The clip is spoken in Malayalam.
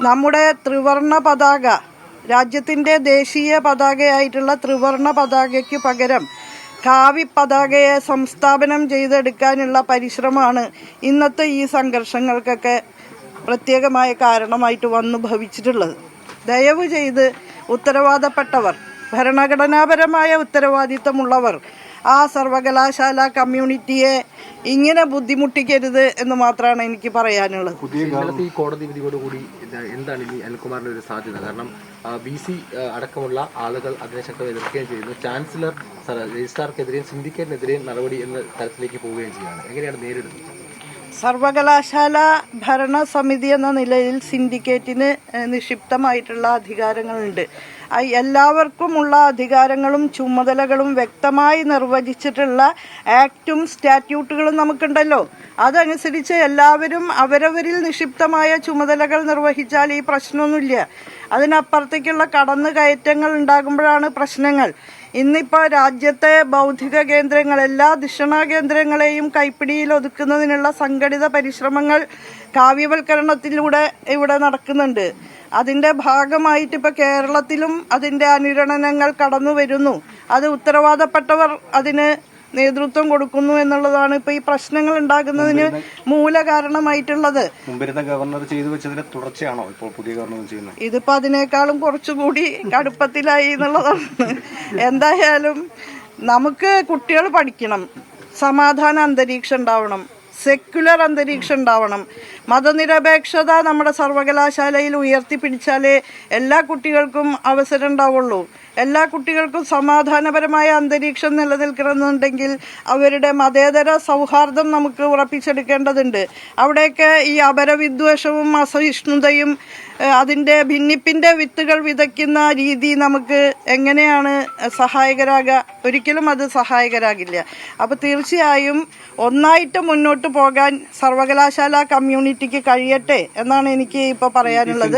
നമ്മുടെ ത്രിവർണ പതാക, രാജ്യത്തിൻ്റെ ദേശീയ പതാകയായിട്ടുള്ള ത്രിവർണ പതാകയ്ക്ക് പകരം കാവി പതാകയെ സംസ്ഥാപനം ചെയ്തെടുക്കാനുള്ള പരിശ്രമമാണ് ഇന്നത്തെ ഈ സംഘർഷങ്ങൾക്കൊക്കെ പ്രത്യേകമായ കാരണമായിട്ട് വന്നു ഭവിച്ചിട്ടുള്ളത്. ദയവ് ചെയ്ത് ഉത്തരവാദപ്പെട്ടവർ, ഭരണഘടനാപരമായ ഉത്തരവാദിത്തമുള്ളവർ ആ സർവകലാശാല കമ്മ്യൂണിറ്റിയെ ഇങ്ങനെ ബുദ്ധിമുട്ടിക്കരുത് എന്ന് മാത്രമാണ് എനിക്ക് പറയാനുള്ളത്. ഈ കോടതി വിധിയോടുകൂടി എന്താണ് ഇനി അനിൽകുമാറിന്റെ ഒരു സാധ്യത? കാരണം VC അടക്കമുള്ള ആളുകൾ അതിനെ ശക്തമായി എതിർക്കുകയും ചെയ്യുന്നു. ചാൻസലർ രജിസ്ട്രാർക്കെതിരെയും സിൻഡിക്കേറ്റിനെതിരെയും നടപടി എന്ന തരത്തിലേക്ക് പോവുകയും ചെയ്യുകയാണ്. എങ്ങനെയാണ് നേരിടുന്നത്? സർവകലാശാല ഭരണസമിതി എന്ന നിലയിൽ സിൻഡിക്കേറ്റിന് നിക്ഷിപ്തമായിട്ടുള്ള അധികാരങ്ങളുണ്ട്. എല്ലാവർക്കുമുള്ള അധികാരങ്ങളും ചുമതലകളും വ്യക്തമായി നിർവചിച്ചിട്ടുള്ള ആക്റ്റും സ്റ്റാറ്റ്യൂട്ടുകളും നമുക്കുണ്ടല്ലോ. അതനുസരിച്ച് എല്ലാവരും അവരവരിൽ നിക്ഷിപ്തമായ ചുമതലകൾ നിർവഹിച്ചാൽ ഈ പ്രശ്നമൊന്നുമില്ല. അതിനപ്പുറത്തേക്കുള്ള കടന്നുകയറ്റങ്ങൾ ഉണ്ടാകുമ്പോഴാണ് പ്രശ്നങ്ങൾ. ഇന്നിപ്പോൾ രാജ്യത്തെ ബൗദ്ധിക കേന്ദ്രങ്ങൾ, എല്ലാ ധിഷണാ കേന്ദ്രങ്ങളെയും കൈപ്പിടിയിൽ ഒതുക്കുന്നതിനുള്ള സംഘടിത പരിശ്രമങ്ങൾ കാവ്യവൽക്കരണത്തിലൂടെ ഇവിടെ നടക്കുന്നുണ്ട്. അതിൻ്റെ ഭാഗമായിട്ട് ഇപ്പോൾ കേരളത്തിലും അതിൻ്റെ അനുരണനങ്ങൾ കടന്നു വരുന്നു. അത് ഉത്തരവാദപ്പെട്ടവർ അതിന് നേതൃത്വം കൊടുക്കുന്നു എന്നുള്ളതാണ് ഇപ്പോൾ ഈ പ്രശ്നങ്ങൾ ഉണ്ടാകുന്നതിന് മൂല കാരണമായിട്ടുള്ളത്. ഗവർണർ ചെയ്തു വെച്ചതിന്റെ തുടർച്ചയാണോ ഇപ്പോൾ പുതിയ ഗവർണർ ചെയ്യുന്നത്? ഇതിപ്പോൾ അതിനേക്കാളും കുറച്ചുകൂടി കടുപ്പത്തിലായി എന്നുള്ളതാണ്. എന്തായാലും നമുക്ക് കുട്ടികൾ പഠിക്കണം, സമാധാന അന്തരീക്ഷം ഉണ്ടാവണം, സെക്യുലർ അന്തരീക്ഷം ഉണ്ടാവണം, മതനിരപേക്ഷത നമ്മുടെ സർവകലാശാലയിൽ ഉയർത്തിപ്പിടിച്ചാലേ എല്ലാ കുട്ടികൾക്കും അവസരം ഉണ്ടാവുള്ളൂ. എല്ലാ കുട്ടികൾക്കും സമാധാനപരമായ അന്തരീക്ഷം നിലനിൽക്കണമെന്നുണ്ടെങ്കിൽ അവരുടെ മതേതര സൗഹാർദ്ദം നമുക്ക് ഉറപ്പിച്ചെടുക്കേണ്ടതുണ്ട്. അവിടെയൊക്കെ ഈ അപരവിദ്വേഷവും അസഹിഷ്ണുതയും അതിൻ്റെ ഭിന്നിപ്പിൻ്റെ വിത്തുകൾ വിതയ്ക്കുന്ന രീതി നമുക്ക് എങ്ങനെയാണ് സഹായകരാകുക? ഒരിക്കലും അത് സഹായകരാകില്ല. അപ്പോൾ തീർച്ചയായും ഒന്നായിട്ട് മുന്നോട്ട് പോകാൻ സർവകലാശാല കമ്മ്യൂണിറ്റിക്ക് കഴിയട്ടെ എന്നാണ് എനിക്ക് ഇപ്പോൾ പറയാനുള്ളത്.